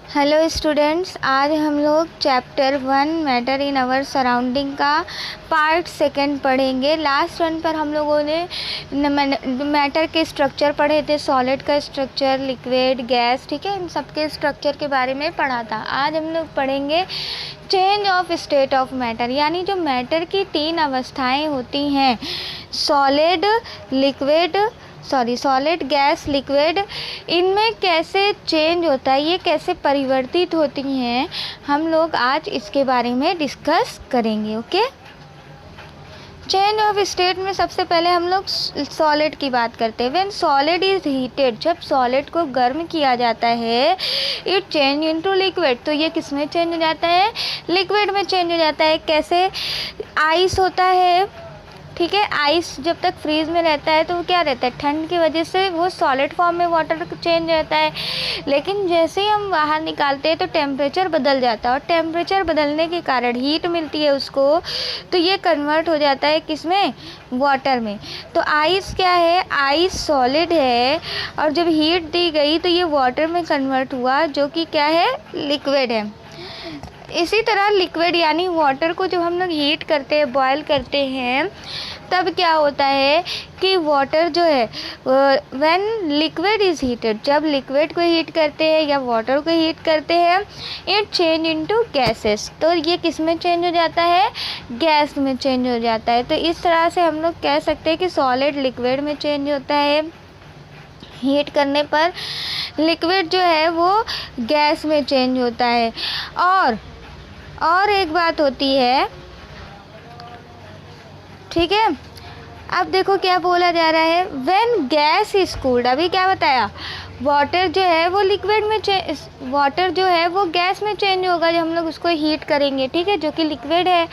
Hello students, आज हम लोग chapter 1 matter in our surrounding का पार्ट सेकंड पढ़ेंगे। लास्ट वन पर हम लोगों ने मैटर के स्ट्रक्चर पढ़े थे, सॉलिड का स्ट्रक्चर, लिक्विड, गैस, ठीक है, इन सब के स्ट्रक्चर के बारे में पढ़ा था। आज हम लोग पढ़ेंगे change of state of matter, यानी जो मैटर की 3 अवस्थाएं होती हैं, सॉलिड, गैस, लिक्विड, इनमें कैसे चेंज होता है, ये कैसे परिवर्तित होती हैं, हम लोग आज इसके बारे में डिस्कस करेंगे। ओके, चेंज ऑफ स्टेट में सबसे पहले हम लोग सॉलिड की बात करते हैं। व्हेन सॉलिड इज हीटेड, जब सॉलिड को गर्म किया जाता है, इट चेंज इनटू लिक्विड, तो ये किस में चेंज हो जाता है? लिक्विड में चेंज हो जाता है। कैसे? आइस होता है, ठीक है, आइस जब तक फ्रीज में रहता है तो वो क्या रहता है, ठंड की वजह से वो सॉलिड फॉर्म में वाटर चेंज रहता है। लेकिन जैसे ही हम बाहर निकालते हैं तो टेम्परेचर बदल जाता है, और टेम्परेचर बदलने के कारण हीट मिलती है उसको, तो ये कन्वर्ट हो जाता है किसमें? वाटर में। तो आइस क्या है? आइस सॉलिड है, और जब हीट दी गई तो ये वाटर में कन्वर्ट हुआ, जो कि क्या है? लिक्विड है। इसी तरह लिक्विड यानी वाटर को जब हम लोग हीट करते हैं, बॉयल करते हैं, तब क्या होता है कि वाटर जो है, व्हेन लिक्विड इज़ हीटेड, जब लिक्विड को हीट करते हैं या वाटर को हीट करते हैं, इट चेंज इनटू गैसेस, तो ये किस में चेंज हो जाता है? गैस में चेंज हो जाता है। तो इस तरह से हम लोग कह सकते हैं कि सॉलिड लिक्विड में चेंज होता है, हीट करने पर लिक्विड जो है वो गैस में चेंज होता है। और एक बात होती है, ठीक है, अब देखो क्या बोला जा रहा है, व्हेन गैस इज कूल्ड, अभी क्या बताया, वाटर जो है वो लिक्विड में वाटर जो है वो गैस में चेंज होगा जब हम लोग उसको हीट करेंगे, ठीक है, जो कि लिक्विड है,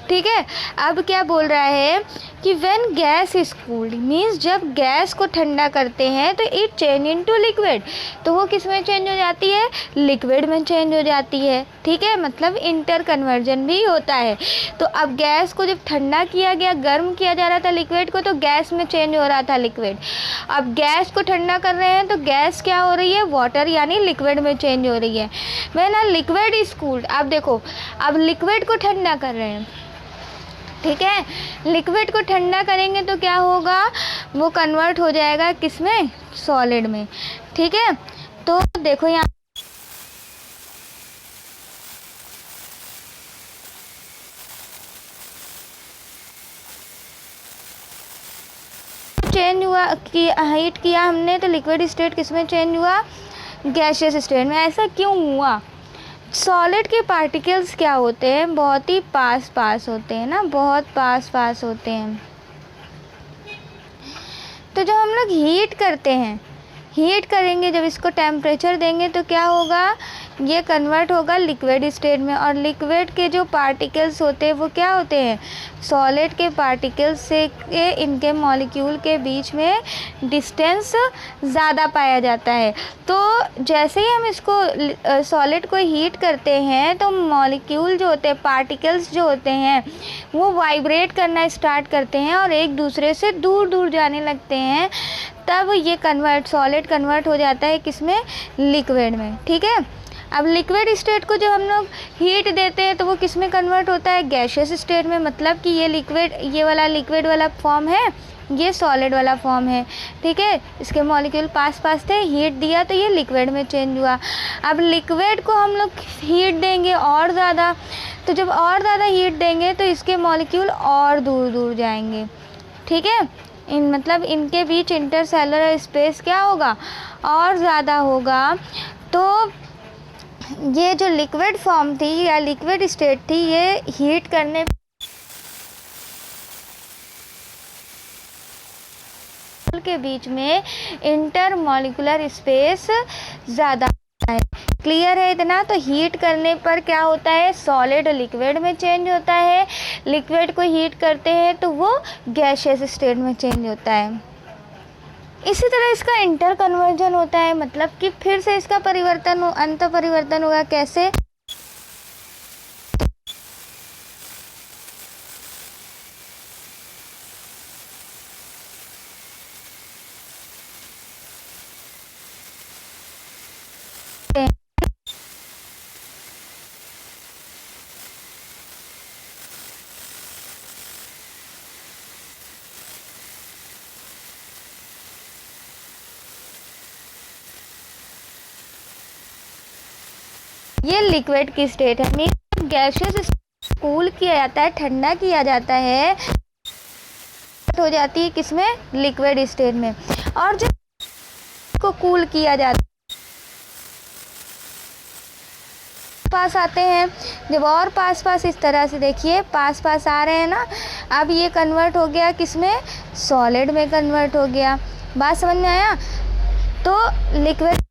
ठीक है। अब क्या बोल रहा है कि when gas is cooled means जब गैस को ठंडा करते हैं तो इट चेंज इनटू लिक्विड, तो वो किस में चेंज हो जाती है? लिक्विड में चेंज हो जाती है, ठीक है, मतलब इंटर कन्वर्जन भी होता है। तो अब गैस को जब ठंडा किया गया, गर्म किया जा रहा था लिक्विड को, तो गैस में चेंज हो रहा था लिक्विड। अब गैस को ठंडा कर रहे हैं तो गैस क्या हो रही है? वाटर यानी लिक्विड में चेंज हो रही है। When a liquid is cooled, अब देखो, अब लिक्विड को ठंडा कर रहे हैं, ठीक है, लिक्विड को ठंडा करेंगे तो क्या होगा? वो कन्वर्ट हो जाएगा किसमें? सॉलिड में, ठीक है। तो देखो यहाँ चेंज हुआ कि हीट किया हमने, तो लिक्विड स्टेट किस में चेंज हुआ? गैसियस स्टेट में। ऐसा क्यों हुआ? सॉलिड के पार्टिकल्स क्या होते हैं? बहुत ही पास होते हैं ना, बहुत पास होते हैं। तो जब हम लोग हीट करते हैं, हीट करेंगे, जब इसको टेम्परेचर देंगे तो क्या होगा? ये कन्वर्ट होगा लिक्विड स्टेट में, और लिक्विड के जो पार्टिकल्स होते हैं वो क्या होते हैं? सॉलिड के पार्टिकल्स से इनके मॉलिक्यूल के बीच में डिस्टेंस ज़्यादा पाया जाता है। तो जैसे ही हम इसको सॉलिड को हीट करते हैं तो मॉलिक्यूल जो होते हैं, पार्टिकल्स जो होते हैं, वो वाइब्रेट करना स्टार्ट करते हैं और एक दूसरे से दूर दूर जाने लगते हैं। तब ये सॉलिड कन्वर्ट हो जाता है किसमें? लिक्विड में, ठीक है। अब लिक्विड स्टेट को जब हम लोग हीट देते हैं तो वो किस में कन्वर्ट होता है? गैसियस स्टेट में, मतलब कि ये लिक्विड, ये वाला लिक्विड वाला फॉर्म है, ये सॉलिड वाला फॉर्म है, ठीक है। इसके मॉलिक्यूल पास थे, हीट दिया तो ये लिक्विड में चेंज हुआ। अब लिक्विड को हम लोग हीट देंगे और ज़्यादा, तो जब और ज़्यादा हीट देंगे तो इसके मॉलिक्यूल और दूर दूर जाएंगे, ठीक है। मतलब इनके बीच इंटरसेलुलर स्पेस क्या होगा? और ज़्यादा होगा। तो ये जो लिक्विड फॉर्म थी या लिक्विड स्टेट थी, ये हीट करने के बीच में इंटरमॉलिक्यूलर स्पेस ज़्यादा है। क्लियर है इतना? तो हीट करने पर क्या होता है? सॉलिड लिक्विड में चेंज होता है, लिक्विड को हीट करते हैं तो वो गैसियस स्टेट में चेंज होता है। इसी तरह इसका इंटर कन्वर्जन होता है, मतलब कि फिर से इसका अंत परिवर्तन होगा। कैसे? ये लिक्विड की स्टेट है। मीन्स गैसेस कूल किया जाता है, ठंडा किया जाता है, हो जाती है किसमें, लिक्विड स्टेट में। और जब को कूल किया जाता है पास आते हैं, जब और पास इस तरह से देखिए पास आ रहे हैं ना, अब ये कन्वर्ट हो गया किसमें, सॉलिड में कन्वर्ट हो गया। बात समझ में आया। तो लिक्विड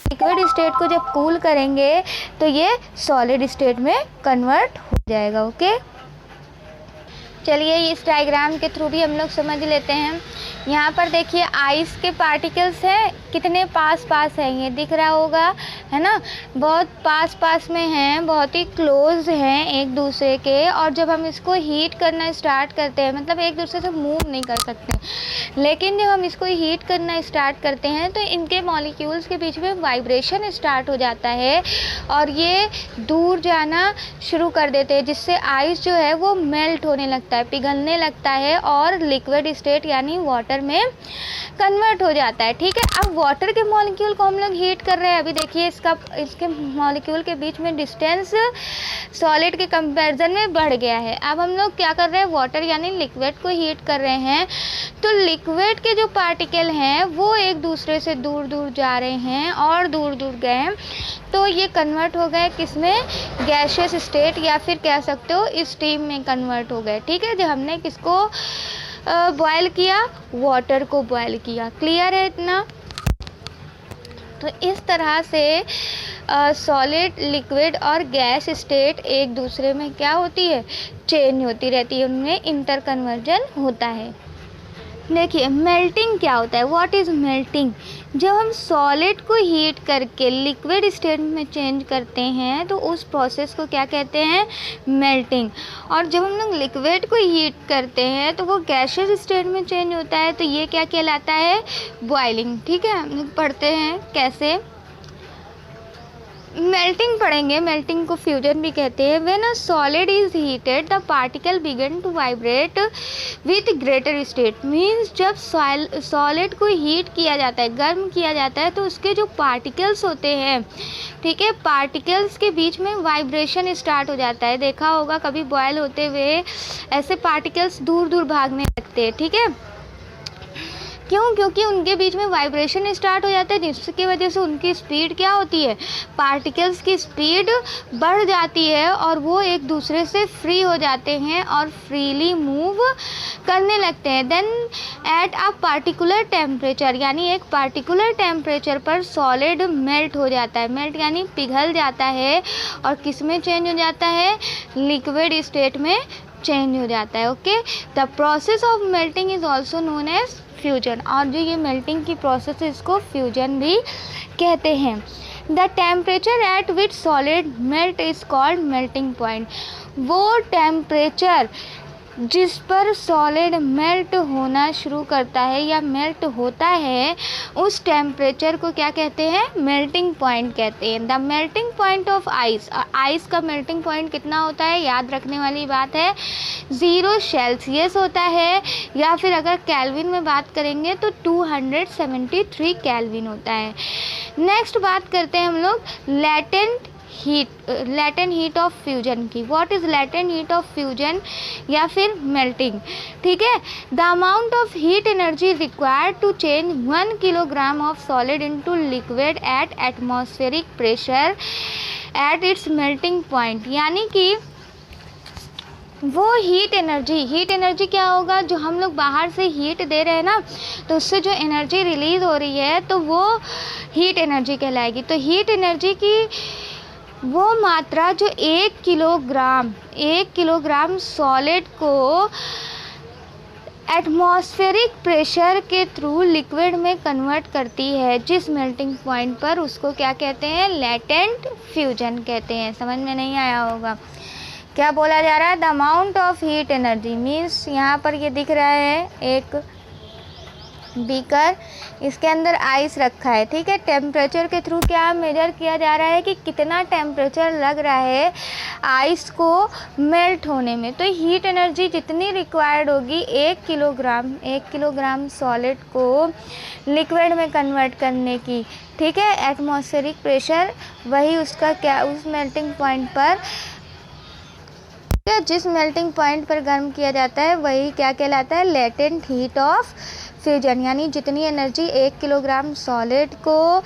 लिक्विड स्टेट को जब कूल करेंगे तो ये सॉलिड स्टेट में कन्वर्ट हो जाएगा। ओके, चलिए इस डायग्राम के थ्रू भी हम लोग समझ लेते हैं। यहाँ पर देखिए आइस के पार्टिकल्स हैं, कितने पास है, ये दिख रहा होगा है ना, बहुत पास में हैं, बहुत ही क्लोज हैं एक दूसरे के। और जब हम इसको हीट करना स्टार्ट करते हैं, मतलब एक दूसरे से मूव नहीं कर सकते, लेकिन जब हम इसको हीट करना स्टार्ट करते हैं तो इनके मॉलिक्यूल्स के बीच में वाइब्रेशन स्टार्ट हो जाता है और ये दूर जाना शुरू कर देते हैं, जिससे आइस जो है वो मेल्ट होने लगता है, पिघलने लगता है और लिक्विड स्टेट यानी वाटर में कन्वर्ट हो जाता है। ठीक है, अब वाटर के मॉलिक्यूल को हम लोग हीट कर रहे हैं। अभी देखिए इसके मॉलिक्यूल के बीच में डिस्टेंस सॉलिड के कंपैरिजन में बढ़ गया है। अब हम लोग क्या कर रहे हैं, वाटर यानी लिक्विड को हीट कर रहे हैं, तो लिक्विड के जो पार्टिकल हैं वो एक दूसरे से दूर जा रहे हैं और दूर गए हैं, तो ये कन्वर्ट हो गए किसमें, गैसियस स्टेट, या फिर कह सकते हो स्टीम में कन्वर्ट हो गए। ठीक है, जब हमने किसको बॉयल किया, वाटर को बॉयल किया। क्लियर है इतना। तो इस तरह से सॉलिड, लिक्विड और गैस स्टेट एक दूसरे में क्या होती है, चेंज होती रहती है, उनमें इंटर कन्वर्जन होता है। देखिए मेल्टिंग क्या होता है, व्हाट इज़ मेल्टिंग। जब हम सॉलिड को हीट करके लिक्विड स्टेट में चेंज करते हैं तो उस प्रोसेस को क्या कहते हैं, मेल्टिंग। और जब हम लोग लिक्विड को हीट करते हैं तो वो गैसियस स्टेट में चेंज होता है, तो ये क्या कहलाता है, बॉइलिंग। ठीक है, हम लोग पढ़ते हैं कैसे मेल्टिंग पढ़ेंगे। मेल्टिंग को फ्यूजन भी कहते हैं। When a solid is heated the particle begin to vibrate with greater state. Means जब सॉलिड को हीट किया जाता है, गर्म किया जाता है, तो उसके जो पार्टिकल्स होते हैं, ठीक है, पार्टिकल्स के बीच में वाइब्रेशन स्टार्ट हो जाता है। देखा होगा कभी बॉयल होते हुए ऐसे पार्टिकल्स दूर भागने लगते हैं। ठीक है, क्यों, क्योंकि उनके बीच में वाइब्रेशन स्टार्ट हो जाता है, जिसकी वजह से उनकी स्पीड क्या होती है, पार्टिकल्स की स्पीड बढ़ जाती है और वो एक दूसरे से फ्री हो जाते हैं और फ्रीली मूव करने लगते हैं। Then at a particular temperature, यानी एक पार्टिकुलर टेम्परेचर पर सॉलिड मेल्ट हो जाता है। मेल्ट यानी पिघल जाता है और किस में चेंज हो जाता है, लिक्विड स्टेट में चेंज हो जाता है। Okay, the process of melting is also known as fusion. और जो ये मेल्टिंग की प्रोसेस है इसको फ्यूजन भी कहते हैं। The temperature at which solid melt is called melting point. वो टेम्परेचर जिस पर सॉलिड मेल्ट होना शुरू करता है या मेल्ट होता है, उस टेम्परेचर को क्या कहते हैं, मेल्टिंग पॉइंट कहते हैं। The melting point of ice. Ice का मेल्टिंग पॉइंट कितना होता है, याद रखने वाली बात है, 0 सेल्सियस होता है, या फिर अगर केल्विन में बात करेंगे तो 273 केल्विन होता है। नेक्स्ट बात करते हैं हम लोग लेटेंट हीट ऑफ फ्यूजन की। What is latent heat of fusion या फिर मेल्टिंग। ठीक है, the amount of heat energy required to change 1 kilogram of solid into liquid at atmospheric pressure at its melting point. यानी कि वो heat energy क्या होगा, जो हम लोग बाहर से हीट दे रहे हैं ना, तो उससे जो एनर्जी रिलीज हो रही है तो वो हीट एनर्जी कहलाएगी। तो हीट एनर्जी की वो मात्रा जो 1 किलोग्राम सॉलिड को एटमॉस्फेरिक प्रेशर के थ्रू लिक्विड में कन्वर्ट करती है जिस मेल्टिंग पॉइंट पर, उसको क्या कहते हैं, लेटेंट फ्यूजन कहते हैं। समझ में नहीं आया होगा क्या बोला जा रहा है। The amount of heat energy means यहाँ पर ये दिख रहा है एक बीकर, इसके अंदर आइस रखा है, ठीक है। टेम्परेचर के थ्रू क्या मेजर किया जा रहा है कि कितना टेम्परेचर लग रहा है आइस को मेल्ट होने में। तो हीट एनर्जी जितनी रिक्वायर्ड होगी 1 किलोग्राम सॉलिड को लिक्विड में कन्वर्ट करने की, ठीक है। एटमॉस्फेरिक प्रेशर वही उसका क्या, उस मेल्टिंग पॉइंट पर, जिस मेल्टिंग पॉइंट पर गर्म किया जाता है वही क्या कहलाता है, लेटेंट हीट ऑफ फ्यूजन। यानी जितनी एनर्जी 1 किलोग्राम सॉलिड को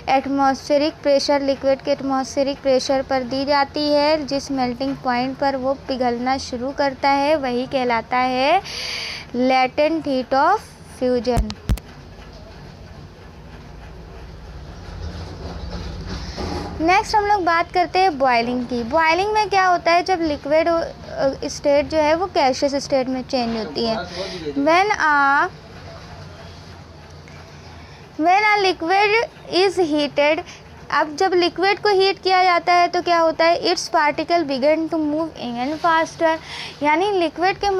एटमॉस्फेरिक प्रेशर, लिक्विड के एटमॉस्फेरिक प्रेशर पर दी जाती है, जिस मेल्टिंग पॉइंट पर वो पिघलना शुरू करता है वही कहलाता है latent heat of fusion. Next हम लोग बात करते हैं बॉइलिंग की। बॉइलिंग में क्या होता है, जब लिक्विड स्टेट जो है वो गैसियस स्टेट में चेंज होती है। When a liquid is heated, अब जब लिक्विड को हीट किया जाता है तो क्या होता है, its particle began to move even faster. यानी लिक्विड के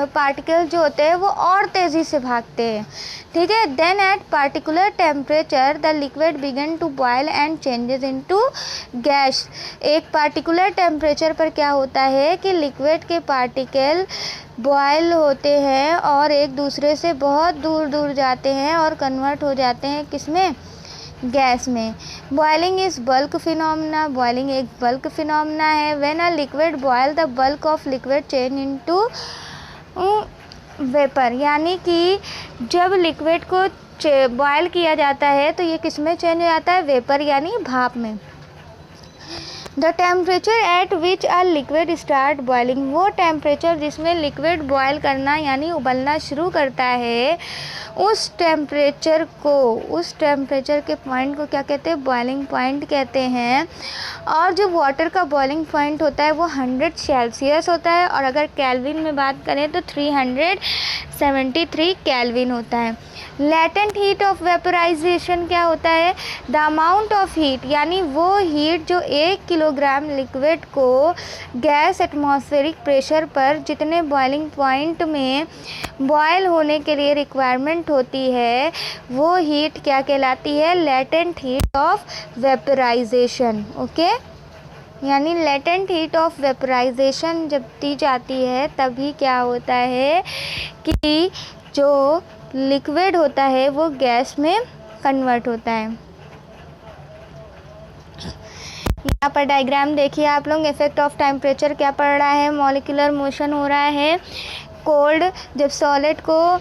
पार्टिकल जो होते हैं वो और तेज़ी से भागते हैं, ठीक है। Then at particular temperature the liquid began to boil and changes into gas. एक पार्टिकुलर टेम्परेचर पर क्या होता है कि लिक्विड के पार्टिकल बॉयल होते हैं और एक दूसरे से बहुत दूर दूर जाते हैं और कन्वर्ट हो जाते हैं किसमें, गैस में। Boiling is bulk phenomena, boiling एक बल्क फिनोमिना है। When a liquid boil the bulk of liquid change into vapour. यानी कि जब लिक्विड को बॉयल किया जाता है तो ये किस में चेंज हो जाता है, वेपर यानी भाप में। The temperature at which a liquid start boiling, वो टेम्परेचर जिसमें लिक्विड बॉयल करना यानी उबलना शुरू करता है, उस टेम्परेचर के पॉइंट को क्या कहते हैं, बॉइलिंग पॉइंट कहते हैं। और जो वाटर का बॉइलिंग पॉइंट होता है वो 100 सेल्सियस होता है, और अगर केल्विन में बात करें तो 373 केल्विन होता है। लेटेंट हीट ऑफ वेपराइजेशन क्या होता है, द अमाउंट ऑफ हीट, यानी वो हीट जो 1 किलोग्राम लिक्विड को गैस एटमॉस्फेरिक प्रेशर पर जितने बॉइलिंग पॉइंट में बॉयल होने के लिए रिक्वायरमेंट होती है वो हीट क्या कहलाती है, latent heat of vaporisation. Okay, यानी लेटेंट हीट ऑफ वेपराइजेशन जब दी जाती है तभी क्या होता है कि जो लिक्विड होता है वो गैस में कन्वर्ट होता है। यहाँ पर डायग्राम देखिए आप लोग, इफेक्ट ऑफ टेम्परेचर क्या पड़ रहा है, मॉलिक्यूलर मोशन हो रहा है। कोल्ड, जब सॉलिड को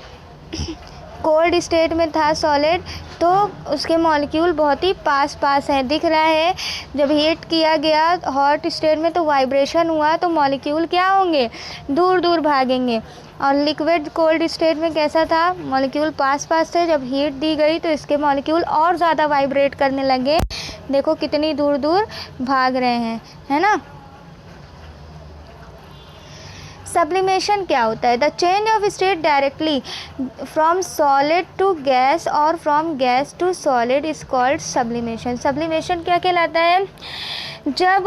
कोल्ड स्टेट में था सॉलिड तो उसके मॉलिक्यूल बहुत ही पास है, दिख रहा है। जब हीट किया गया हॉट स्टेट में तो वाइब्रेशन हुआ तो मॉलिक्यूल क्या होंगे, दूर दूर भागेंगे। और लिक्विड कोल्ड स्टेट में कैसा था, मॉलिक्यूल पास थे। जब हीट दी गई तो इसके मॉलिक्यूल और ज़्यादा वाइब्रेट करने लगे, देखो कितनी दूर दूर भाग रहे हैं, है ना। सब्लिमेशन क्या होता है, the change of state directly from solid to gas और from gas to solid is called sublimation. Sublimation क्या कहलाता है, जब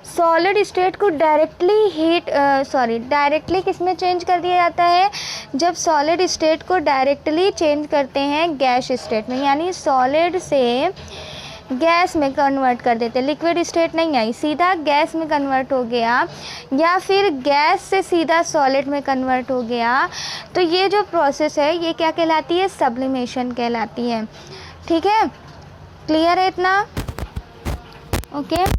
सॉलिड स्टेट को डायरेक्टली किस में चेंज कर दिया जाता है, जब सॉलिड स्टेट को डायरेक्टली चेंज करते हैं गैस स्टेट में, यानी सॉलिड से गैस में कन्वर्ट कर देते, लिक्विड स्टेट नहीं आई, सीधा गैस में कन्वर्ट हो गया, या फिर गैस से सीधा सॉलिड में कन्वर्ट हो गया, तो ये जो प्रोसेस है ये क्या कहलाती है, सब्लिमेशन कहलाती है। ठीक है, क्लियर है इतना, ओके।